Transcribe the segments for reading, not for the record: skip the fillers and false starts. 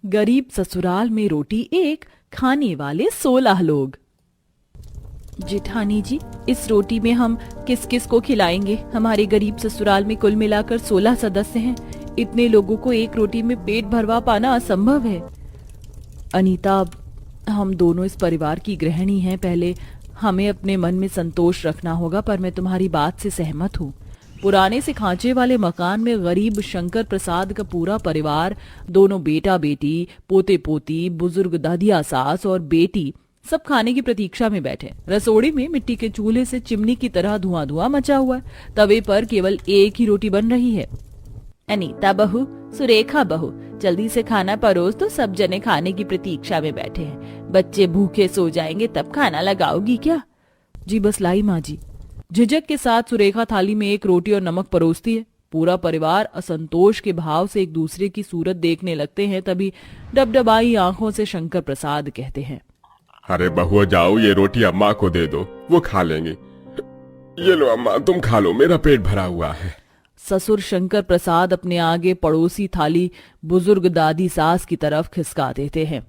गरीब ससुराल में रोटी एक, खाने वाले 16 लोग। जेठानी जी, इस रोटी में हम किस किस को खिलाएंगे? हमारे गरीब ससुराल में कुल मिलाकर 16 सदस्य हैं। इतने लोगों को एक रोटी में पेट भरवा पाना असंभव है। अनीता, हम दोनों इस परिवार की गृहिणी हैं। पहले हमें अपने मन में संतोष रखना होगा, पर मैं तुम्हारी बात से सहमत हूँ। पुराने से खांचे वाले मकान में गरीब शंकर प्रसाद का पूरा परिवार, दोनों बेटा बेटी, पोते पोती, बुजुर्ग दादिया सास और बेटी, सब खाने की प्रतीक्षा में बैठे। रसोड़ी में मिट्टी के चूल्हे से चिमनी की तरह धुआं धुआं मचा हुआ है। तवे पर केवल एक ही रोटी बन रही है। अनीता बहू, सुरेखा बहू, जल्दी से खाना परोस तो सब जने खाने की प्रतीक्षा में बैठे हैं। बच्चे भूखे सो जाएंगे तब खाना लगाओगी क्या? जी बस लाई माँ जी। झिझक के साथ सुरेखा थाली में एक रोटी और नमक परोसती है। पूरा परिवार असंतोष के भाव से एक दूसरे की सूरत देखने लगते हैं। तभी डबडबाई आंखों से शंकर प्रसाद कहते हैं, अरे बहुआ जाओ, ये रोटी अम्मा को दे दो, वो खा लेंगे। ये लो अम्मा, तुम खा लो, मेरा पेट भरा हुआ है। ससुर शंकर प्रसाद अपने आगे पड़ोसी थाली बुजुर्ग दादी सास की तरफ खिसका देते हैं।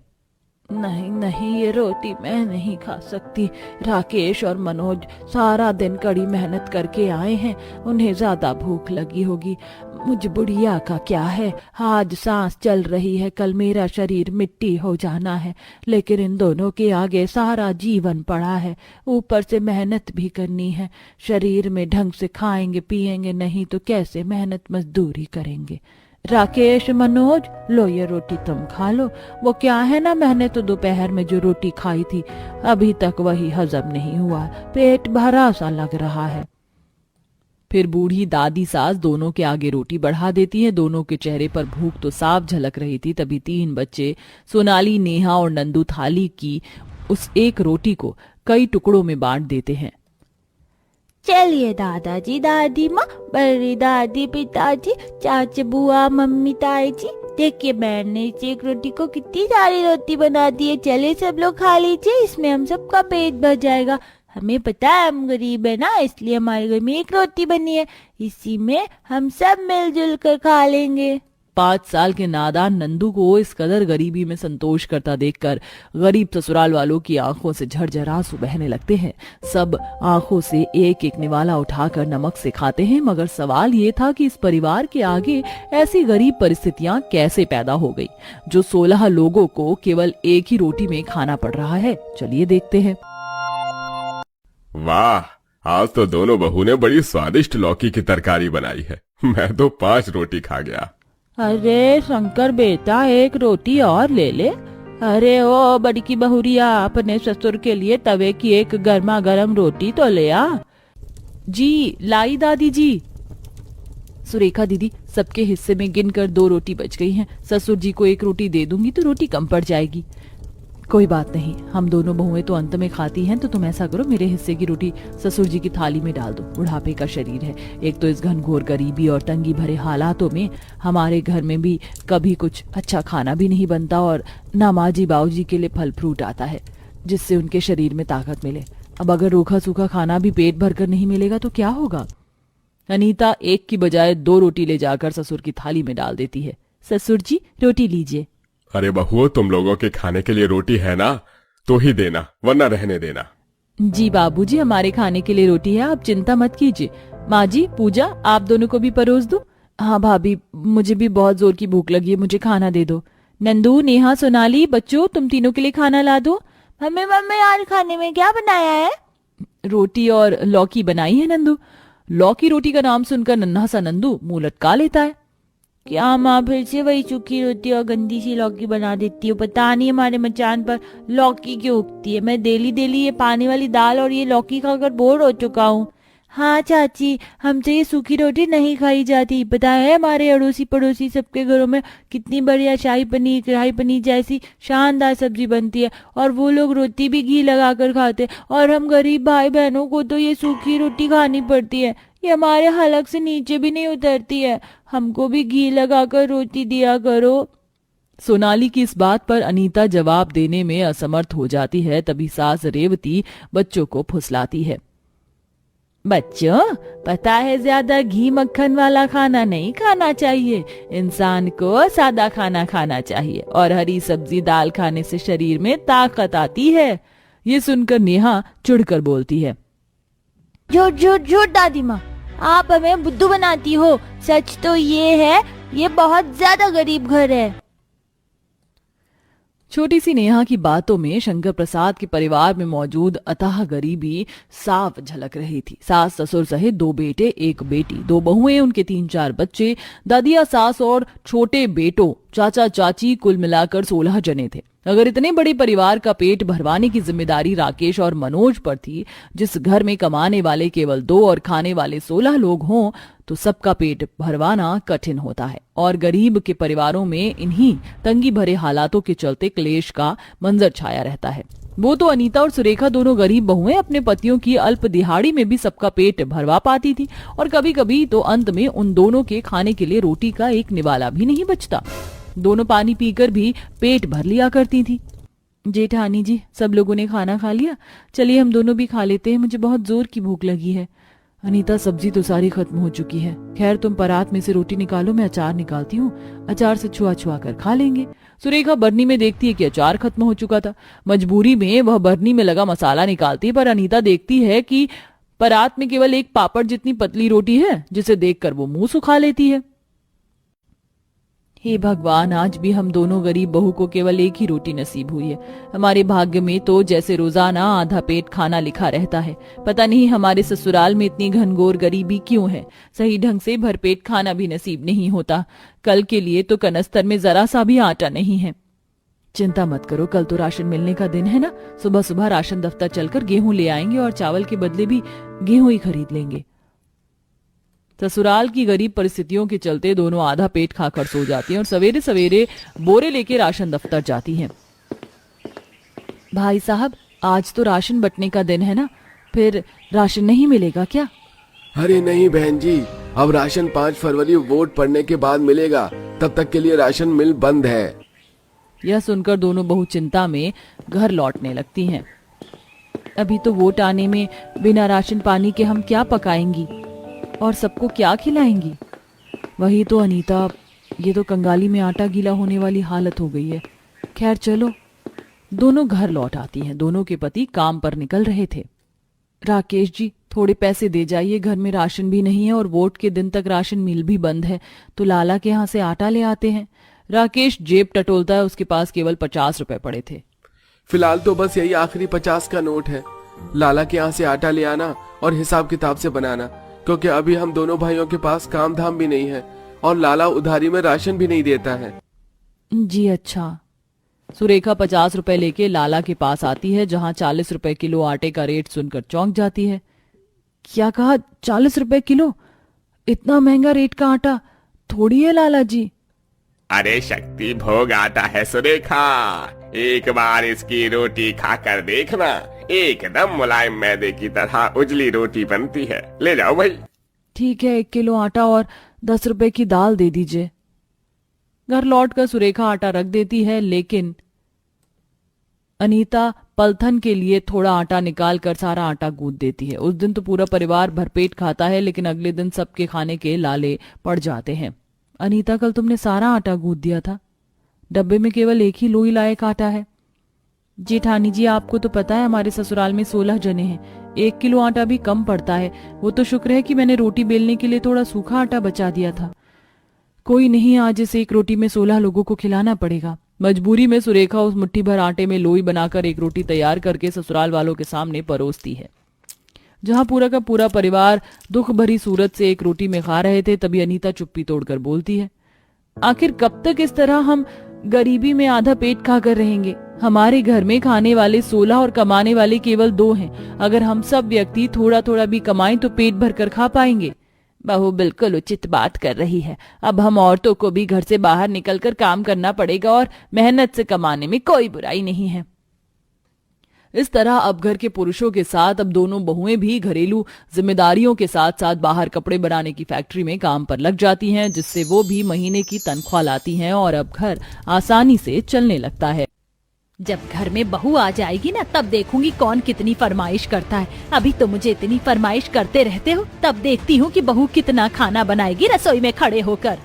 नहीं नहीं, ये रोटी मैं नहीं खा सकती। राकेश और मनोज सारा दिन कड़ी मेहनत करके आए हैं, उन्हें ज्यादा भूख लगी होगी। मुझ बुढ़िया का क्या है, आज सांस चल रही है, कल मेरा शरीर मिट्टी हो जाना है। लेकिन इन दोनों के आगे सारा जीवन पड़ा है, ऊपर से मेहनत भी करनी है। शरीर में ढंग से खाएंगे पिएंगे नहीं तो कैसे मेहनत मजदूरी करेंगे। राकेश, मनोज, लो ये रोटी तुम खा लो। वो क्या है ना, मैंने तो दोपहर में जो रोटी खाई थी अभी तक वही हजम नहीं हुआ, पेट भरा सा लग रहा है। फिर बूढ़ी दादी सास दोनों के आगे रोटी बढ़ा देती है। दोनों के चेहरे पर भूख तो साफ झलक रही थी। तभी 3 बच्चे सोनाली, नेहा और नंदू थाली की उस एक रोटी को कई टुकड़ों में बांट देते हैं। चलिए दादाजी, दादी माँ, बड़ी दादी, पिताजी, चाचा, बुआ, मम्मी, ताई जी, देखिए मैंने इस एक रोटी को कितनी सारी रोटी बना दी है। चलिए सब लोग खा लीजिए, इसमें हम सबका पेट भर जाएगा। हमें पता है हम गरीब है ना, इसलिए हमारे घर में एक रोटी बनी है, इसी में हम सब मिलजुल कर खा लेंगे। 5 साल के नादान नंदू को इस कदर गरीबी में संतोष करता देखकर गरीब ससुराल वालों की आंखों से झरझर आंसू बहने लगते हैं। सब आंखों से एक एक निवाला उठाकर नमक से खाते हैं। मगर सवाल ये था कि इस परिवार के आगे ऐसी गरीब परिस्थितियां कैसे पैदा हो गई जो 16 लोगों को केवल एक ही रोटी में खाना पड़ रहा है। चलिए देखते हैं। वाह, आज तो दोनों बहू ने बड़ी स्वादिष्ट लौकी की तरकारी बनाई है। मैं तो 5 रोटी खा गया। अरे शंकर बेटा, एक रोटी और ले ले। अरे ओ बड़ी की बहुरिया, अपने ससुर के लिए तवे की एक गर्मा गर्म रोटी तो ले आ। जी लाई दादी जी। सुरेखा दीदी, सबके हिस्से में गिनकर 2 रोटी बच गई हैं। ससुर जी को एक रोटी दे दूंगी तो रोटी कम पड़ जाएगी। कोई बात नहीं, हम दोनों बहुएं तो अंत में खाती हैं, तो तुम ऐसा करो, मेरे हिस्से की रोटी ससुर जी की थाली में डाल दो। बुढ़ापे का शरीर है, एक तो इस घनघोर गरीबी और तंगी भरे हालातों में हमारे घर में भी कभी कुछ अच्छा खाना भी नहीं बनता और ना माँ जी बाऊ जी के लिए फल फ्रूट आता है जिससे उनके शरीर में ताकत मिले। अब अगर रूखा सूखा खाना भी पेट भर कर नहीं मिलेगा तो क्या होगा? अनीता एक की बजाय 2 रोटी ले जाकर ससुर की थाली में डाल देती है। ससुर जी, रोटी लीजिए। अरे बहुओ, तुम लोगों के खाने के लिए रोटी है ना, तो ही देना, वरना रहने देना। जी बाबूजी, हमारे खाने के लिए रोटी है, आप चिंता मत कीजिए। माँ जी, पूजा, आप दोनों को भी परोस दो। हाँ भाभी, मुझे भी बहुत जोर की भूख लगी है, मुझे खाना दे दो। नंदू, नेहा, सोनाली, बच्चों, तुम तीनों के लिए खाना ला दो। मम्मी मम्मी, आज खाने में क्या बनाया है? रोटी और लौकी बनाई है नंदू। लौकी रोटी का नाम सुनकर नन्हा सा नंदू मुंह लटका लेता है। क्या माँ फिर से वही सूखी रोटी और गंदी सी लौकी बना देती हो? पता नहीं हमारे मचान पर लौकी क्यों उगती है। मैं डेली डेली ये पानी वाली दाल और ये लौकी खाकर बोर हो चुका हूँ। हाँ चाची, हमसे ये सूखी रोटी नहीं खाई जाती। पता है हमारे अड़ोसी पड़ोसी सबके घरों में कितनी बढ़िया शाही पनीर, कढ़ाई पनीर जैसी शानदार सब्जी बनती है और वो लोग रोटी भी घी लगा कर खाते, और हम गरीब भाई बहनों को तो ये सूखी रोटी खानी पड़ती है। ये हमारे हलक से नीचे भी नहीं उतरती है। हमको भी घी लगाकर रोटी दिया करो। सोनाली की इस बात पर अनीता जवाब देने में असमर्थ हो जाती है। तभी सास रेवती बच्चों को फुसलाती है। बच्चों, पता है ज्यादा घी मक्खन वाला खाना नहीं खाना चाहिए। इंसान को सादा खाना खाना चाहिए और हरी सब्जी दाल खाने से शरीर में ताकत आती है। ये सुनकर नेहा चिढ़कर बोलती है। झूठ झूठ झूठ दादी माँ, आप हमें बुद्धू बनाती हो। सच तो ये है, ये बहुत ज्यादा गरीब घर है। छोटी सी नेहा की बातों में शंकर प्रसाद के परिवार में मौजूद अथाह गरीबी साफ झलक रही थी। सास ससुर सहित 2 बेटे 1 बेटी, 2 बहुएं, उनके 3-4 बच्चे, दादिया सास और छोटे बेटों, चाचा चाची, कुल मिलाकर 16 जने थे। अगर इतने बड़े परिवार का पेट भरवाने की जिम्मेदारी राकेश और मनोज पर थी, जिस घर में कमाने वाले केवल 2 और खाने वाले 16 लोग हों, तो सबका पेट भरवाना कठिन होता है। और गरीब के परिवारों में इन्हीं तंगी भरे हालातों के चलते क्लेश का मंजर छाया रहता है। वो तो अनीता और सुरेखा दोनों गरीब बहुएं अपने पतियों की अल्प दिहाड़ी में भी सबका पेट भरवा पाती थी, और कभी कभी तो अंत में उन दोनों के खाने के लिए रोटी का एक निवाला भी नहीं बचता। दोनों पानी पीकर भी पेट भर लिया करती थी। जेठानी जी, सब लोगों ने खाना खा लिया? चलिए हम दोनों भी खा लेते हैं, मुझे बहुत जोर की भूख लगी है। अनीता, सब्जी तो सारी खत्म हो चुकी है। खैर तुम परात में से रोटी निकालो, मैं अचार निकालती हूँ, अचार से छुआ छुआ कर खा लेंगे। सुरेखा बरनी में देखती है कि अचार खत्म हो चुका था। मजबूरी में वह बरनी में लगा मसाला निकालती है, पर अनीता देखती है कि परात में केवल एक पापड़ जितनी पतली रोटी है, जिसे देखकर वो मुंह सुखा लेती है। हे भगवान, आज भी हम दोनों गरीब बहू को केवल एक ही रोटी नसीब हुई है। हमारे भाग्य में तो जैसे रोजाना आधा पेट खाना लिखा रहता है। पता नहीं हमारे ससुराल में इतनी घनघोर गरीबी क्यों है। सही ढंग से भरपेट खाना भी नसीब नहीं होता। कल के लिए तो कनस्तर में जरा सा भी आटा नहीं है। चिंता मत करो, कल तो राशन मिलने का दिन है ना। सुबह सुबह राशन दफ्तर चलकर गेहूं ले आएंगे और चावल के बदले भी गेहूं ही खरीद लेंगे। ससुराल की गरीब परिस्थितियों के चलते दोनों आधा पेट खाकर सो जाती हैं और सवेरे सवेरे बोरे लेके राशन दफ्तर जाती हैं। भाई साहब, आज तो राशन बंटने का दिन है ना, फिर राशन नहीं मिलेगा क्या? अरे नहीं बहन जी, अब राशन 5 फरवरी वोट पड़ने के बाद मिलेगा। तब तक के लिए राशन मिल बंद है। यह सुनकर दोनों बहु चिंता में घर लौटने लगती हैं। अभी तो वोट आने में बिना राशन पानी के हम क्या पकाएंगी और सबको क्या खिलाएंगी? वही तो अनीता, ये तो कंगाली में आटा गीला होने वाली हालत हो गई है। खैर चलो। दोनों घर लौट आती हैं। दोनों के पति काम पर निकल रहे थे। राकेश जी, थोड़े पैसे दे जाइए, घर में राशन भी नहीं है और वोट के दिन तक राशन मिल भी बंद है, तो लाला के यहाँ से आटा ले आते हैं। राकेश जेब टटोलता है, उसके पास केवल 50 रुपए पड़े थे। फिलहाल तो बस यही आखिरी 50 का नोट है। लाला के यहाँ से आटा ले आना और हिसाब किताब से बनाना, क्योंकि अभी हम दोनों भाइयों के पास काम धाम भी नहीं है और लाला उधारी में राशन भी नहीं देता है। जी अच्छा। सुरेखा 50 रुपए लेके लाला के पास आती है, जहां 40 रुपए किलो आटे का रेट सुनकर चौंक जाती है। क्या कहा? 40 रुपए किलो? इतना महंगा रेट का आटा थोड़ी है लाला जी। अरे शक्ति भोग आटा है सुरेखा, एक बार इसकी रोटी खाकर देखना, एकदम मुलायम मैदे की तरह उजली रोटी बनती है। ले जाओ भाई। ठीक है, 1 किलो आटा और 10 रुपए की दाल दे दीजिए। घर लौटकर सुरेखा आटा रख देती है, लेकिन अनीता पलथन के लिए थोड़ा आटा निकाल कर सारा आटा गूंथ देती है। उस दिन तो पूरा परिवार भरपेट खाता है, लेकिन अगले दिन सबके खाने के लाले पड़ जाते हैं। अनीता, कल तुमने सारा आटा गूंथ दिया था, डब्बे में केवल 1 ही लोई लायक आटा है। जेठानी जी, आपको तो पता है हमारे ससुराल में 16 जने हैं, 1 किलो आटा भी कम पड़ता है। वो तो शुक्र है कि मैंने रोटी बेलने के लिए थोड़ा सूखा आटा बचा दिया था। कोई नहीं, आज इस 1 रोटी में 16 लोगों को खिलाना पड़ेगा। मजबूरी में सुरेखा उस मुट्ठी भर आटे में लोई बनाकर 1 रोटी तैयार करके ससुराल वालों के सामने परोसती है। जहां पूरा का पूरा परिवार दुख भरी सूरत से 1 रोटी में खा रहे थे, तभी अनीता चुप्पी तोड़कर बोलती है, आखिर कब तक इस तरह हम गरीबी में आधा पेट खाकर रहेंगे? हमारे घर में खाने वाले 16 और कमाने वाले केवल 2 हैं। अगर हम सब व्यक्ति थोड़ा थोड़ा भी कमाएं तो पेट भर कर खा पाएंगे। बहू बिल्कुल उचित बात कर रही है। अब हम औरतों को भी घर से बाहर निकलकर काम करना पड़ेगा और मेहनत से कमाने में कोई बुराई नहीं है। इस तरह अब घर के पुरुषों के साथ अब दोनों बहुएं भी घरेलू जिम्मेदारियों के साथ साथ बाहर कपड़े बनाने की फैक्ट्री में काम पर लग जाती हैं, जिससे वो भी महीने की तनख्वाह लाती हैं और अब घर आसानी से चलने लगता है। जब घर में बहू आ जाएगी ना तब देखूंगी कौन कितनी फरमाइश करता है। अभी तो मुझे इतनी फरमाइश करते रहते हो, तब देखती हूँ कि बहू कितना खाना बनाएगी रसोई में खड़े होकर।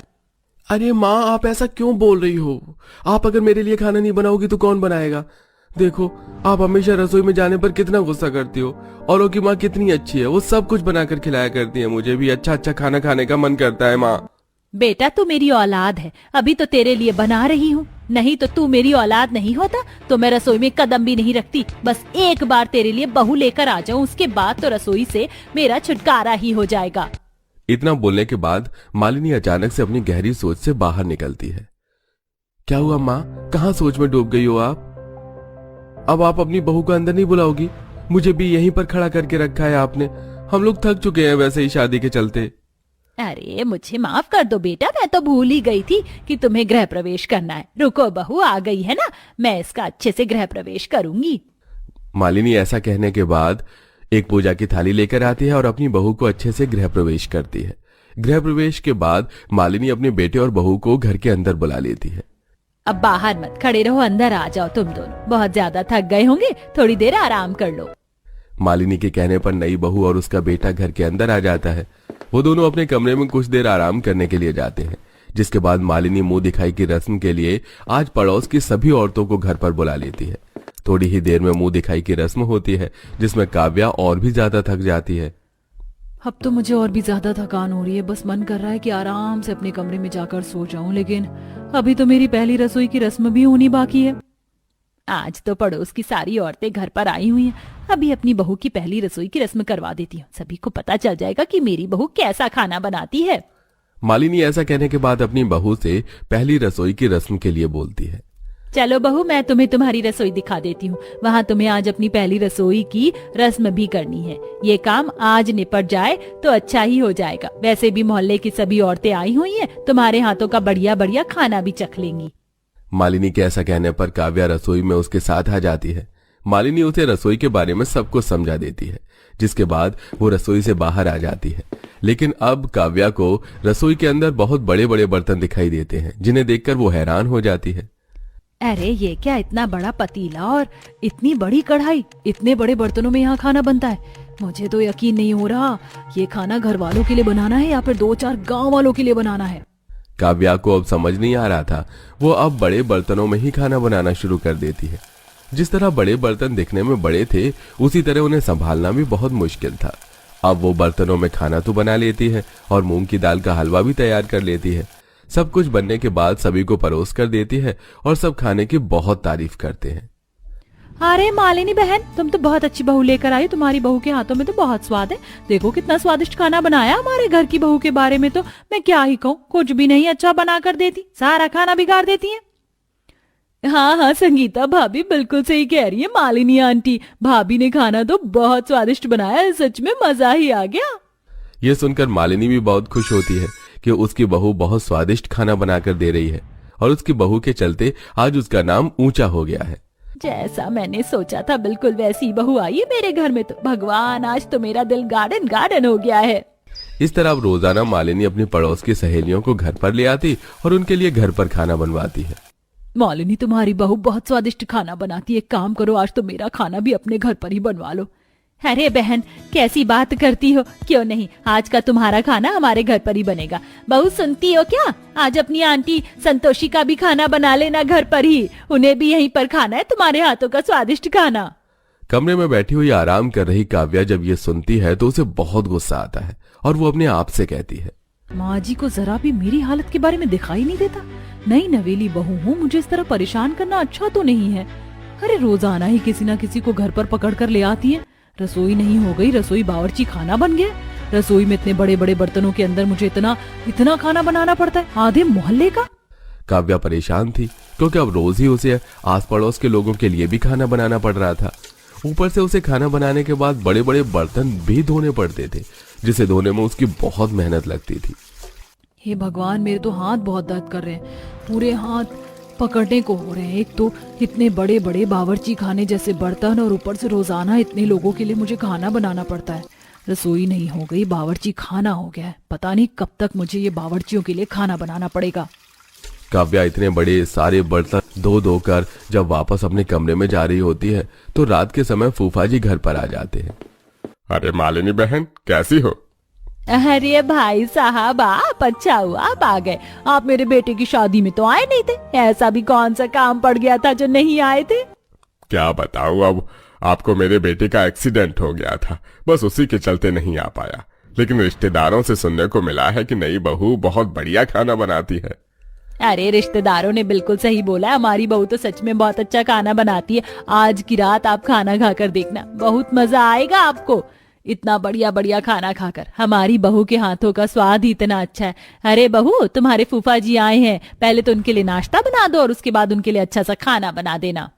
अरे माँ, आप ऐसा क्यों बोल रही हो? आप अगर मेरे लिए खाना नहीं बनाओगी तो कौन बनाएगा? देखो, आप हमेशा रसोई में जाने पर कितना गुस्सा करती हो। औरों की माँ कितनी अच्छी है, वो सब कुछ बनाकर खिलाया करती है। मुझे भी अच्छा अच्छा खाना खाने का मन करता है माँ। बेटा तू मेरी औलाद है, अभी तो तेरे लिए बना रही हूँ, नहीं तो तू मेरी औलाद नहीं होता तो मैं रसोई में कदम भी नहीं रखती। बस एक बार तेरे लिए बहू लेकर आ जाऊँ, उसके बाद तो रसोई से मेरा छुटकारा ही हो जाएगा। इतना बोलने के बाद मालिनी अचानक से अपनी गहरी सोच से बाहर निकलती है। क्या हुआ माँ, कहाँ सोच में डूब गई हो आप? अब आप अपनी बहू को अंदर नहीं बुलाओगी? मुझे भी यहीं पर खड़ा करके रखा है आपने। हम लोग थक चुके हैं वैसे ही शादी के चलते। अरे मुझे माफ कर दो बेटा, मैं तो भूल ही गई थी कि तुम्हें गृह प्रवेश करना है। रुको, बहू आ गई है ना, मैं इसका अच्छे से गृह प्रवेश करूंगी। मालिनी ऐसा कहने के बाद एक पूजा की थाली लेकर आती है और अपनी बहू को अच्छे से गृह प्रवेश करती है। गृह प्रवेश के बाद मालिनी अपने बेटे और बहू को घर के अंदर बुला लेती है। अब बाहर मत खड़े रहो, अंदर आ जाओ। तुम दोनों बहुत ज्यादा थक गए होंगे, थोड़ी देर आराम कर लो। मालिनी के कहने पर नई बहू और उसका बेटा घर के अंदर आ जाता है। वो दोनों अपने कमरे में कुछ देर आराम करने के लिए जाते हैं, जिसके बाद मालिनी मुंह दिखाई की रस्म के लिए आज पड़ोस की सभी औरतों को घर पर बुला लेती है। थोड़ी ही देर में मुंह दिखाई की रस्म होती है, जिसमें काव्या और भी ज्यादा थक जाती है। अब तो मुझे और भी ज्यादा थकान हो रही है, बस मन कर रहा है कि आराम से अपने कमरे में जाकर सो जाऊं, लेकिन अभी तो मेरी पहली रसोई की रस्म भी होनी बाकी है। आज तो पड़ोस की सारी औरतें घर पर आई हुई हैं, अभी अपनी बहू की पहली रसोई की रस्म करवा देती हूँ, सभी को पता चल जाएगा कि मेरी बहू कैसा खाना बनाती है। मालिनी ऐसा कहने के बाद अपनी बहू से पहली रसोई की रस्म के लिए बोलती है। चलो बहू, मैं तुम्हें तुम्हारी रसोई दिखा देती हूँ। वहाँ तुम्हें आज अपनी पहली रसोई की रस्म भी करनी है। ये काम आज निपट जाए तो अच्छा ही हो जाएगा। वैसे भी मोहल्ले की सभी औरतें आई हुई हैं, तुम्हारे हाथों का बढ़िया बढ़िया खाना भी चख लेंगी। मालिनी के ऐसा कहने पर काव्या रसोई में उसके साथ आ जाती है। मालिनी उसे रसोई के बारे में सब कुछ समझा देती है, जिसके बाद वो रसोई से बाहर आ जाती है। लेकिन अब काव्या को रसोई के अंदर बहुत बड़े बड़े बर्तन दिखाई देते हैं, जिन्हें देखकर वो हैरान हो जाती है। अरे ये क्या, इतना बड़ा पतीला और इतनी बड़ी कढ़ाई, इतने बड़े बर्तनों में यहाँ खाना बनता है? मुझे तो यकीन नहीं हो रहा, ये खाना घर वालों के लिए बनाना है या फिर 2-4 गांव वालों के लिए बनाना है। काव्या को अब समझ नहीं आ रहा था। वो अब बड़े बर्तनों में ही खाना बनाना शुरू कर देती है। जिस तरह बड़े बर्तन दिखने में बड़े थे, उसी तरह उन्हें संभालना भी बहुत मुश्किल था। अब वो बर्तनों में खाना तो बना लेती है और मूंग की दाल का हलवा भी तैयार कर लेती है। सब कुछ बनने के बाद सभी को परोस कर देती है और सब खाने की बहुत तारीफ करते हैं। अरे मालिनी बहन, तुम तो बहुत अच्छी बहू लेकर आई, तुम्हारी बहू के हाथों में तो बहुत स्वाद है। देखो कितना स्वादिष्ट खाना बनाया। हमारे घर की बहू के बारे में तो मैं क्या ही कहूँ, कुछ भी नहीं अच्छा बना कर देती, सारा खाना बिगाड़ देती है। हाँ हाँ संगीता भाभी बिल्कुल सही कह रही है मालिनी आंटी, भाभी ने खाना तो बहुत स्वादिष्ट बनाया है, सच में मजा ही आ गया। ये सुनकर मालिनी भी बहुत खुश होती है कि उसकी बहू बहुत स्वादिष्ट खाना बनाकर दे रही है और उसकी बहू के चलते आज उसका नाम ऊंचा हो गया है। जैसा मैंने सोचा था बिल्कुल वैसी बहू आई है मेरे घर में तो। भगवान, आज तो मेरा दिल गार्डन गार्डन हो गया है। इस तरह अब रोजाना मालिनी अपनी पड़ोस की सहेलियों को घर पर ले आती और उनके लिए घर पर खाना बनवाती है। मालिनी तुम्हारी बहू बहुत स्वादिष्ट खाना बनाती है, एक काम करो आज तो मेरा खाना भी अपने घर पर ही बनवा लो। अरे बहन कैसी बात करती हो, क्यों नहीं, आज का तुम्हारा खाना हमारे घर पर ही बनेगा। बहू सुनती हो क्या, आज अपनी आंटी संतोषी का भी खाना बना लेना घर पर ही, उन्हें भी यहीं पर खाना है तुम्हारे हाथों का स्वादिष्ट खाना। कमरे में बैठी हुई आराम कर रही काव्या जब ये सुनती है तो उसे बहुत गुस्सा आता है और वो अपने आप से कहती है, माँ जी को जरा भी मेरी हालत के बारे में दिखाई नहीं देता। नई नवेली बहू हूँ, मुझे इस तरह परेशान करना अच्छा तो नहीं है। अरे रोजाना ही किसी ना किसी को घर पर पकड़ कर ले आती है। रसोई नहीं हो गई, रसोई बावर्ची खाना बन गया। रसोई में इतने बड़े बड़े बर्तनों के अंदर मुझे इतना खाना बनाना पड़ता है, आधे मोहल्ले का। काव्या परेशान थी क्योंकि अब रोज ही उसे आस पड़ोस के लोगों के लिए भी खाना बनाना पड़ रहा था। ऊपर से उसे खाना बनाने के बाद बड़े बड़े बर्तन भी धोने पड़ते थे, जिसे धोने में उसकी बहुत मेहनत लगती थी। हे भगवान, मेरे तो हाथ बहुत दर्द कर रहे हैं, पूरे हाथ पकड़ने को हो रहे हैं। एक तो इतने बड़े बड़े बावर्ची खाने जैसे बर्तन और ऊपर से रोजाना इतने लोगों के लिए मुझे खाना बनाना पड़ता है। रसोई नहीं हो गई, बावर्ची खाना हो गया है। पता नहीं कब तक मुझे ये बावर्चियों के लिए खाना बनाना पड़ेगा। काव्या इतने बड़े सारे बर्तन दो दो कर जब वापस अपने कमरे में जा रही होती है तो रात के समय फूफा जी घर पर आ जाते हैं। अरे मालिनी बहन, कैसी हो? अरे भाई साहब, आप अच्छा हुआ आप आ गए। आप मेरे बेटे की शादी में तो आए नहीं थे। ऐसा भी कौन सा काम पड़ गया था जो नहीं आए थे? क्या बताऊं, अब आपको मेरे बेटे का एक्सीडेंट हो गया था, बस उसी के चलते नहीं आ पाया। लेकिन रिश्तेदारों से सुनने को मिला है कि नई बहू बहुत बढ़िया खाना बनाती है। अरे रिश्तेदारों ने बिल्कुल सही बोला है, हमारी बहू तो सच में बहुत अच्छा खाना बनाती है। आज की रात आप खाना खाकर देखना, बहुत मजा आएगा आपको। इतना बढ़िया बढ़िया खाना खाकर। हमारी बहू के हाथों का स्वाद ही इतना अच्छा है। अरे बहू, तुम्हारे फूफा जी आए हैं, पहले तो उनके लिए नाश्ता बना दो और उसके बाद उनके लिए अच्छा सा खाना बना देना।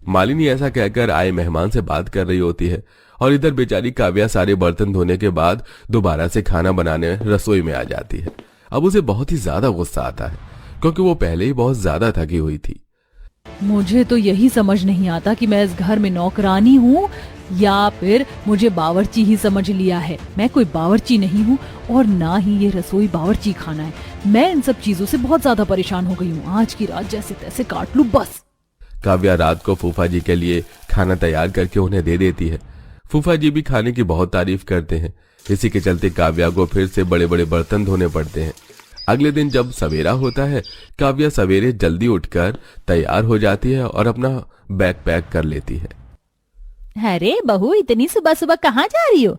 मालिनी ऐसा कहकर आए मेहमान से बात कर रही होती है और इधर बेचारी काव्या सारे बर्तन धोने के बाद दोबारा से खाना बनाने रसोई में आ जाती है। अब उसे बहुत ही ज्यादा गुस्सा आता है क्योंकि वो पहले ही बहुत ज्यादा थकी हुई थी। मुझे तो यही समझ नहीं आता कि मैं इस घर में नौकरानी हूँ या फिर मुझे बावर्ची ही समझ लिया है। मैं कोई बावर्ची नहीं हूँ और ना ही ये रसोई बावर्ची खाना है। मैं इन सब चीजों से बहुत ज्यादा परेशान हो गई हूँ। आज की रात जैसे तैसे काट लूं बस। काव्या रात को फूफा जी के लिए खाना तैयार करके उन्हें दे देती है। फूफा जी भी खाने की बहुत तारीफ करते हैं। इसी के चलते काव्या को फिर से बड़े बड़े बर्तन धोने पड़ते हैं। अगले दिन जब सवेरा होता है, काव्या सवेरे जल्दी उठकर तैयार हो जाती है और अपना बैग पैक कर लेती है। अरे बहू, इतनी सुबह सुबह कहाँ जा रही हो?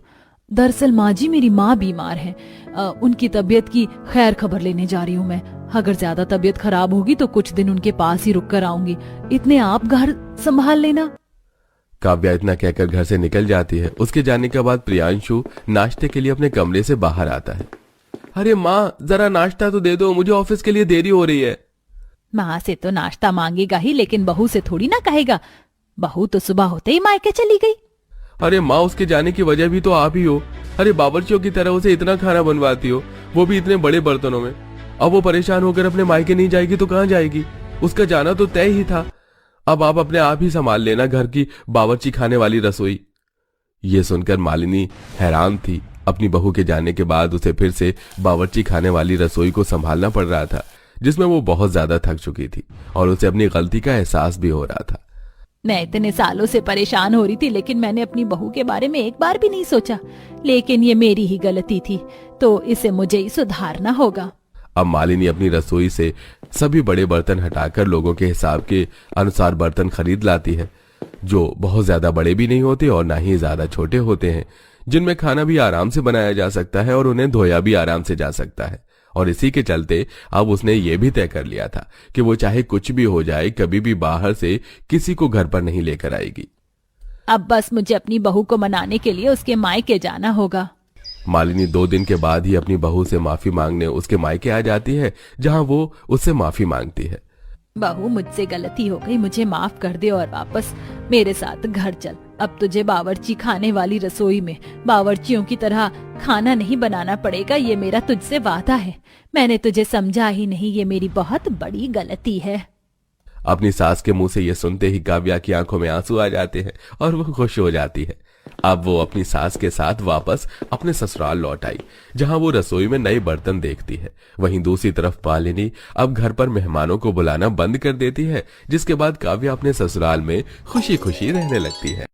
दरअसल माँ जी, मेरी माँ बीमार है। उनकी तबीयत की खैर खबर लेने जा रही हूँ मैं। अगर ज्यादा तबीयत खराब होगी तो कुछ दिन उनके पास ही रुक कर आऊंगी। इतने आप घर संभाल लेना। काव्या इतना कहकर घर से निकल जाती है। उसके जाने के बाद प्रियांशु नाश्ते के लिए अपने कमरे से बाहर आता है। अरे माँ, जरा नाश्ता तो दे दो, मुझे ऑफिस के लिए देरी हो रही है। माँ से तो नाश्ता मांगेगा ही, लेकिन बहू से थोड़ी ना कहेगा। बहू तो सुबह होते ही मायके चली गई। अरे माँ, उसके जाने की वजह भी तो आप ही हो। अरे बावर्चियों की तरह उसे इतना खाना बनवाती हो, वो भी इतने बड़े बर्तनों में। अब वो परेशान होकर अपने मायके नहीं जाएगी तो कहाँ जाएगी? उसका जाना तो तय ही था। अब आप अपने आप ही संभाल लेना घर की बावर्ची खाने वाली रसोई। ये सुनकर मालिनी हैरान थी। अपनी बहू के जाने के बाद उसे फिर से बावर्ची खाने वाली रसोई को संभालना पड़ रहा था, जिसमें वो बहुत ज्यादा थक चुकी थी और उसे अपनी गलती का एहसास भी हो रहा था। मैं इतने सालों से परेशान हो रही थी, लेकिन मैंने अपनी बहू के बारे में एक बार भी नहीं सोचा। लेकिन ये मेरी ही गलती थी, तो इसे मुझे ही सुधारना होगा। अब मालिनी अपनी रसोई से सभी बड़े बर्तन हटाकर लोगों के हिसाब के अनुसार बर्तन खरीद लाती है, जो बहुत ज्यादा बड़े भी नहीं होते और ना ही ज्यादा छोटे होते हैं, जिनमें खाना भी आराम से बनाया जा सकता है और उन्हें धोया भी आराम से जा सकता है। और इसी के चलते अब उसने ये भी तय कर लिया था कि वो चाहे कुछ भी हो जाए, कभी भी बाहर से किसी को घर पर नहीं लेकर आएगी। अब बस मुझे अपनी बहू को मनाने के लिए उसके मायके जाना होगा। मालिनी 2 दिन के बाद ही अपनी बहू से माफी मांगने उसके मायके आ जाती है, जहां वो उससे माफी मांगती है। बहू, मुझसे गलती हो गई, मुझे माफ कर दे और वापस मेरे साथ घर चल। अब तुझे बावर्ची खाने वाली रसोई में बावर्चियों की तरह खाना नहीं बनाना पड़ेगा, ये मेरा तुझसे वादा है। मैंने तुझे समझा ही नहीं, ये मेरी बहुत बड़ी गलती है। अपनी सास के मुंह से ये सुनते ही काव्या की आंखों में आंसू आ जाते हैं और वो खुश हो जाती है। अब वो अपनी सास के साथ वापस अपने ससुराल लौट आई, जहां वो रसोई में नए बर्तन देखती है। वहीं दूसरी तरफ मालिनी अब घर पर मेहमानों को बुलाना बंद कर देती है, जिसके बाद काव्या अपने ससुराल में खुशी खुशी रहने लगती है।